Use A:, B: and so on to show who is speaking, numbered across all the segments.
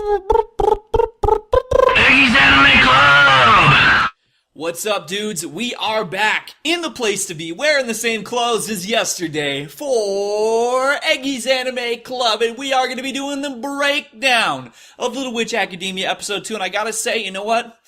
A: Eggy's Anime Club!
B: What's up, dudes? We are back in the place to be, wearing the same clothes as yesterday for Eggy's Anime Club, and we are going to be doing the breakdown of Little Witch Academia Episode 2, and I gotta say, you know what?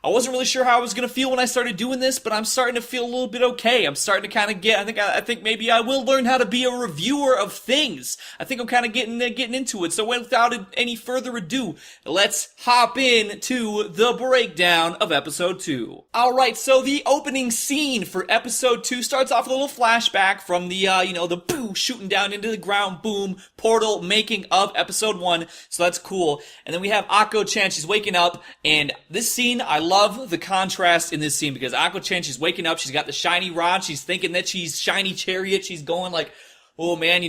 B: I wasn't really sure how I was going to feel when I started doing this, but I'm starting to feel a little bit okay. I'm starting to kind of get, I think maybe I will learn how to be a reviewer of things. I think I'm kind of getting into it. So without any further ado, let's hop into the breakdown of episode 2. Alright, so the opening scene for episode 2 starts off with a little flashback from the, the boo shooting down into the ground, boom, portal making of episode 1. So that's cool. And then we have Akko-chan, she's waking up, and this scene, I love the contrast in this scene because Akko-chan, she's waking up, she's got the shiny rod, she's thinking that she's shiny chariot, she's going like, oh man,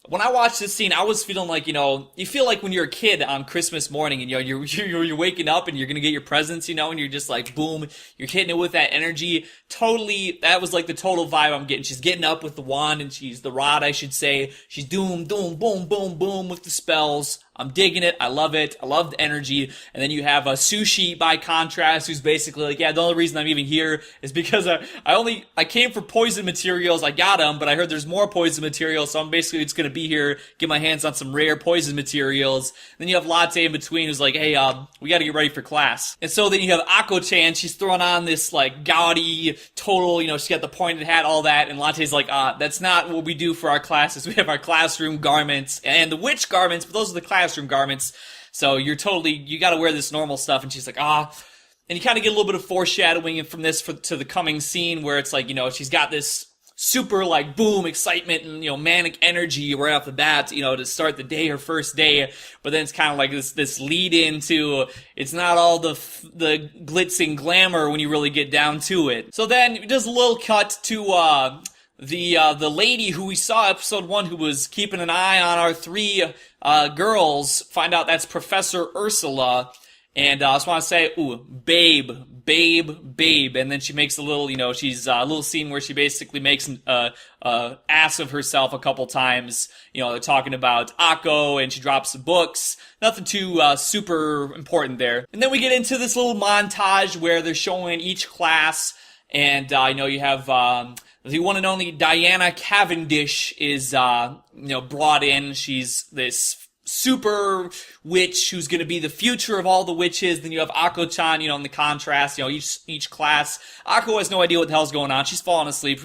B: when I watched this scene, I was feeling like, you feel like when you're a kid on Christmas morning and, you're waking up and you're gonna get your presents, and you're just like, boom, you're hitting it with that energy. Totally, that was like the total vibe I'm getting. She's getting up with the wand and the rod, I should say. She's boom, boom, boom with the spells. I'm digging it. I love it. I love the energy. And then you have Sushi, by contrast, who's basically like, yeah, the only reason I'm even here is because I came for poison materials. I got them, but I heard there's more poison materials, so I'm basically just gonna be here, get my hands on some rare poison materials. And then you have Latte in between, who's like, hey, we gotta get ready for class. And so then you have Akko-chan, she's throwing on this, like, gaudy, total, she's got the pointed hat, all that, and Latte's like, that's not what we do for our classes. We have our classroom garments, and the witch garments, but those are the classroom garments, so you gotta wear this normal stuff. And she's like, and you kind of get a little bit of foreshadowing from this to the coming scene where it's like, she's got this super, like, boom, excitement and, manic energy right off the bat, to start the day, her first day, but then it's kind of like this lead into, it's not all the glitz and glamour when you really get down to it. So then it does a little cut to, the lady who we saw episode 1 who was keeping an eye on our 3 girls, find out that's Professor Ursula, and I just want to say, babe, and then she makes a little, she's a little scene where she basically makes an ass of herself a couple times, they're talking about Akko, and she drops some books, nothing too super important there. And then we get into this little montage where they're showing each class, and you have the one and only Diana Cavendish is, brought in. She's this super witch who's gonna be the future of all the witches. Then you have Akko-chan, in the contrast, each class. Akko has no idea what the hell's going on. She's falling asleep,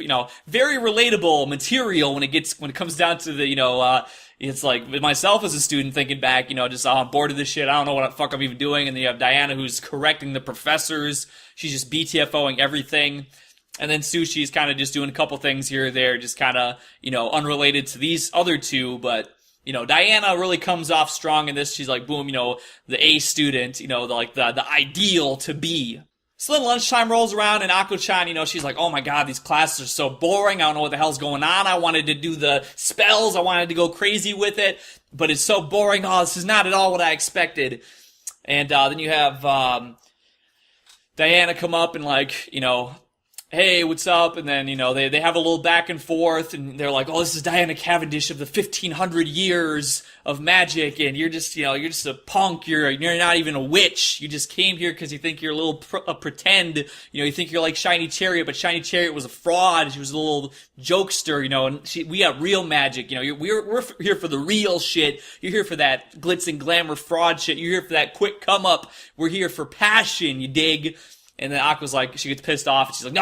B: very relatable material when it comes down to the, it's like myself as a student thinking back, just I'm bored of this shit. I don't know what the fuck I'm even doing. And then you have Diana who's correcting the professors. She's just BTFOing everything. And then Sushi's kind of just doing a couple things here or there, just kind of, unrelated to these other two. But, Diana really comes off strong in this. She's like, boom, the A student, the ideal to be. So then lunchtime rolls around, and Akko-chan, she's like, oh my god, these classes are so boring. I don't know what the hell's going on. I wanted to do the spells. I wanted to go crazy with it, but it's so boring. Oh, this is not at all what I expected. And then you have Diana come up and, like, hey, what's up? And then, they have a little back and forth, and they're like, oh, this is Diana Cavendish of the 1500 years of magic, and you're just a punk, you're not even a witch, you just came here because you think you're a little pretend, you think you're like Shiny Chariot, but Shiny Chariot was a fraud, she was a little jokester, and we got real magic, we're here for the real shit, you're here for that glitz and glamour fraud shit, you're here for that quick come up, we're here for passion, you dig? And then Akko's like, she gets pissed off, and she's like,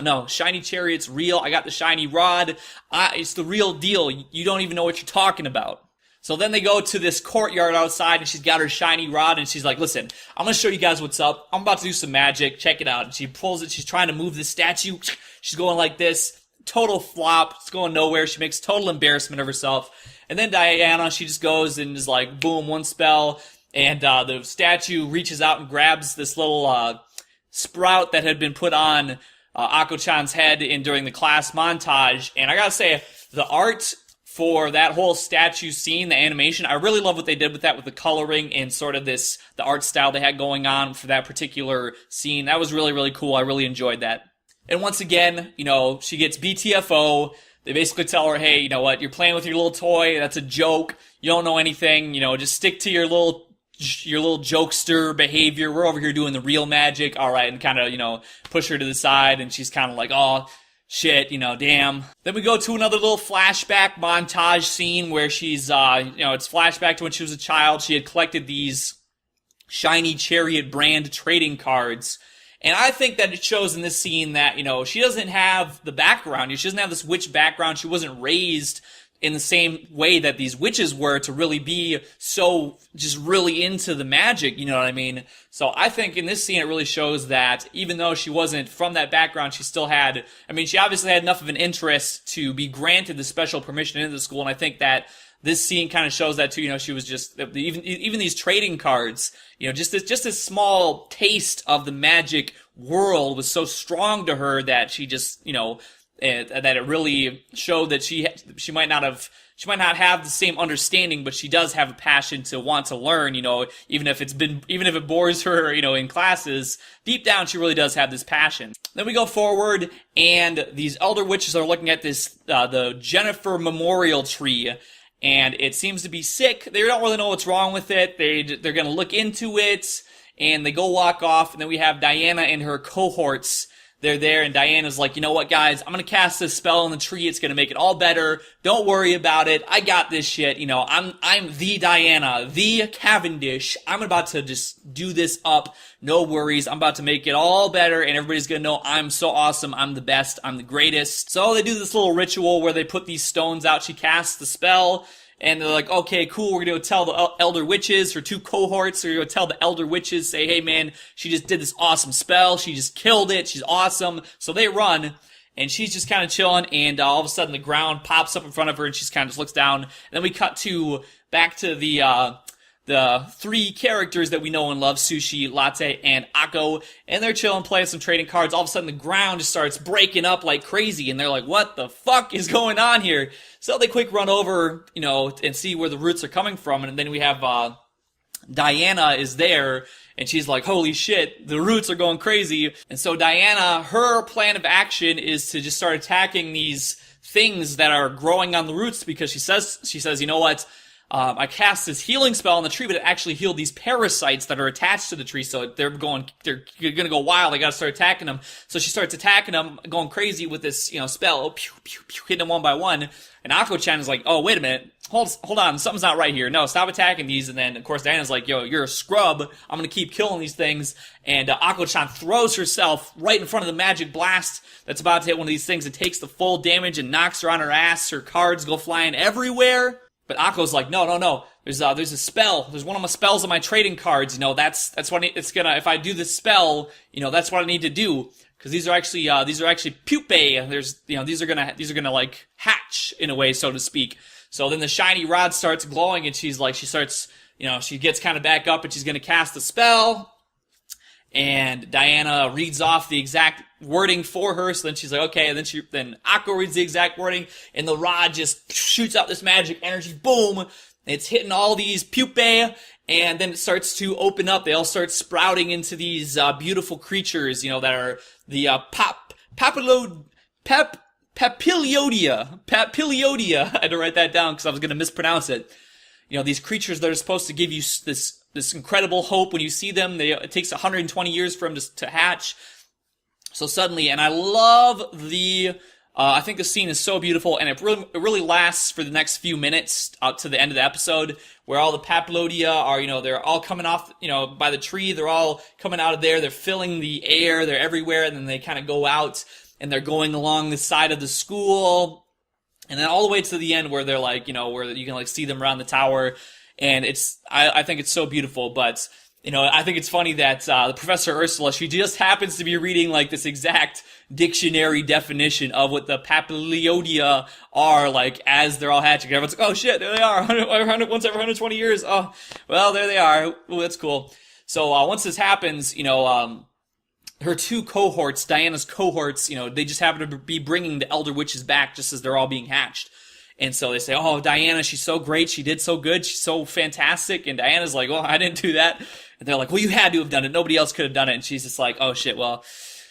B: no, Shiny Chariot's real, I got the shiny rod, it's the real deal, you don't even know what you're talking about. So then they go to this courtyard outside, and she's got her shiny rod, and she's like, listen, I'm gonna show you guys what's up, I'm about to do some magic, check it out. And she pulls it, she's trying to move the statue, she's going like this, total flop, it's going nowhere, she makes total embarrassment of herself. And then Diana, she just goes and is like, boom, one spell, and the statue reaches out and grabs this little sprout that had been put on Akko-chan's head during the class montage. And I gotta say, the art for that whole statue scene, the animation, I really love what they did with that, with the coloring and sort of the art style they had going on for that particular scene. That was really, really cool. I really enjoyed that. And once again, she gets BTFO. they basically tell her, hey, you know what, you're playing with your little toy, that's a joke, you don't know anything, just stick to your little jokester behavior. We're over here doing the real magic. All right. And kind of, push her to the side. And she's kind of like, oh, shit, damn. Then we go to another little flashback montage scene where she's, it's flashback to when she was a child. She had collected these shiny Chariot brand trading cards. And I think that it shows in this scene that, she doesn't have the background. She doesn't have this witch background. She wasn't raised in the same way that these witches were to really be so just really into the magic, you know what I mean? So I think in this scene it really shows that even though she wasn't from that background, she still had, she obviously had enough of an interest to be granted the special permission into the school, and I think that this scene kind of shows that too. She was just, even these trading cards, just this small taste of the magic world was so strong to her that she just, that it really showed that she might not have the same understanding, but she does have a passion to want to learn, even if it bores her, in classes, deep down she really does have this passion. Then we go forward, and these elder witches are looking at this, the Jennifer Memorial Tree, and it seems to be sick. They don't really know what's wrong with it. They're gonna look into it, and they go walk off, and then we have Diana and her cohorts. They're there, and Diana's like, you know what, guys? I'm gonna cast this spell on the tree. It's gonna make it all better. Don't worry about it. I got this shit. I'm the Diana, the Cavendish. I'm about to just do this up. No worries. I'm about to make it all better, and everybody's gonna know I'm so awesome. I'm the best. I'm the greatest. So they do this little ritual where they put these stones out. She casts the spell. And they're like, okay, cool, we're going to tell the elder witches, her two cohorts, are going to tell the elder witches, say, hey man, she just did this awesome spell, she just killed it, she's awesome. So they run, and she's just kind of chilling, and all of a sudden the ground pops up in front of her, and she kind of just looks down. And then we cut back to the three characters that we know and love, Sushi, Latte, and Akko, and they're chilling, playing some trading cards. All of a sudden, the ground just starts breaking up like crazy, and they're like, what the fuck is going on here? So they quick run over, and see where the roots are coming from, and then we have Diana is there, and she's like, holy shit, the roots are going crazy. And so Diana, her plan of action is to just start attacking these things that are growing on the roots, because she says, you know what? I cast this healing spell on the tree, but it actually healed these parasites that are attached to the tree, so they're gonna go wild. I gotta start attacking them. So she starts attacking them, going crazy with this, spell, pew, pew, pew, hitting them one by one. And Akko-chan is like, oh, wait a minute. Hold on, something's not right here. No, stop attacking these. And then, of course, Diana's like, yo, you're a scrub. I'm gonna keep killing these things. And Akko-chan throws herself right in front of the magic blast that's about to hit one of these things and takes the full damage and knocks her on her ass. Her cards go flying everywhere. But Akko's like, no. There's a spell. There's one of my spells on my trading cards. That's what it's gonna. If I do this spell, that's what I need to do. Because these are actually pupae. These are gonna like hatch in a way, so to speak. So then the shiny rod starts glowing, and she gets kind of back up, and she's gonna cast the spell. And Diana reads off the exact wording for her, so then she's like, okay, and then Akko reads the exact wording, and the rod just shoots out this magic energy, boom, it's hitting all these pupae, and then it starts to open up. They all start sprouting into these beautiful creatures, that are the Papiliodia. I had to write that down because I was going to mispronounce it. These creatures that are supposed to give you this incredible hope when you see them. It takes 120 years for them to hatch. So suddenly, and I love I think the scene is so beautiful, and it really lasts for the next few minutes out to the end of the episode, where all the Papillodia are, they're all coming off, by the tree. They're all coming out of there. They're filling the air. They're everywhere, and then they kind of go out, and they're going along the side of the school, and then all the way to the end where they're like, where you can like see them around the tower. And I think it's so beautiful, but, I think it's funny that, the Professor Ursula, she just happens to be reading, like, this exact dictionary definition of what the Papiliodia are, like, as they're all hatching. Everyone's like, oh shit, there they are, once every 120 years, oh, well, there they are, ooh, that's cool. So, once this happens, her two cohorts, Diana's cohorts, they just happen to be bringing the elder witches back just as they're all being hatched. And so they say, oh, Diana, she's so great. She did so good. She's so fantastic. And Diana's like, well, I didn't do that. And they're like, well, you had to have done it. Nobody else could have done it. And she's just like, oh, shit, well,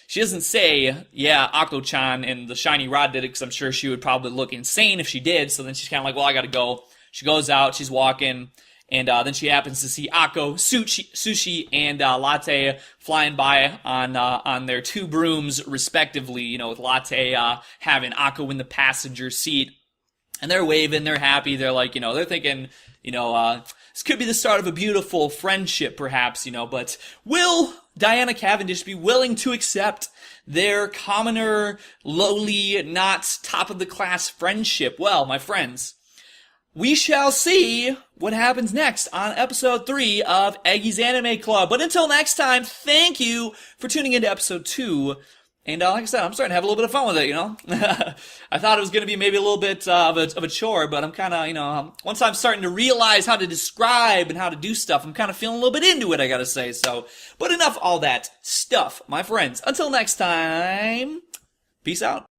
B: she doesn't say, yeah, Akko-chan and the shiny rod did it, because I'm sure she would probably look insane if she did. So then she's kind of like, well, I gotta go. She goes out, she's walking, and then she happens to see Akko, Sushi, and Latte flying by on their two brooms, respectively, you know, with Latte having Akko in the passenger seat. And they're waving, they're happy, they're like, you know, they're thinking, you know, this could be the start of a beautiful friendship, perhaps, you know, but will Diana Cavendish be willing to accept their commoner, lowly, not top-of-the-class friendship? Well, my friends, we shall see what happens next on episode 3 of Eggy's Anime Club. But until next time, thank you for tuning into episode 2. And like I said, I'm starting to have a little bit of fun with it, you know? I thought it was going to be maybe a little bit of a chore, but I'm kind of, you know, once I'm starting to realize how to describe and how to do stuff, I'm kind of feeling a little bit into it, I gotta say. So, but enough all that stuff, my friends. Until next time, peace out.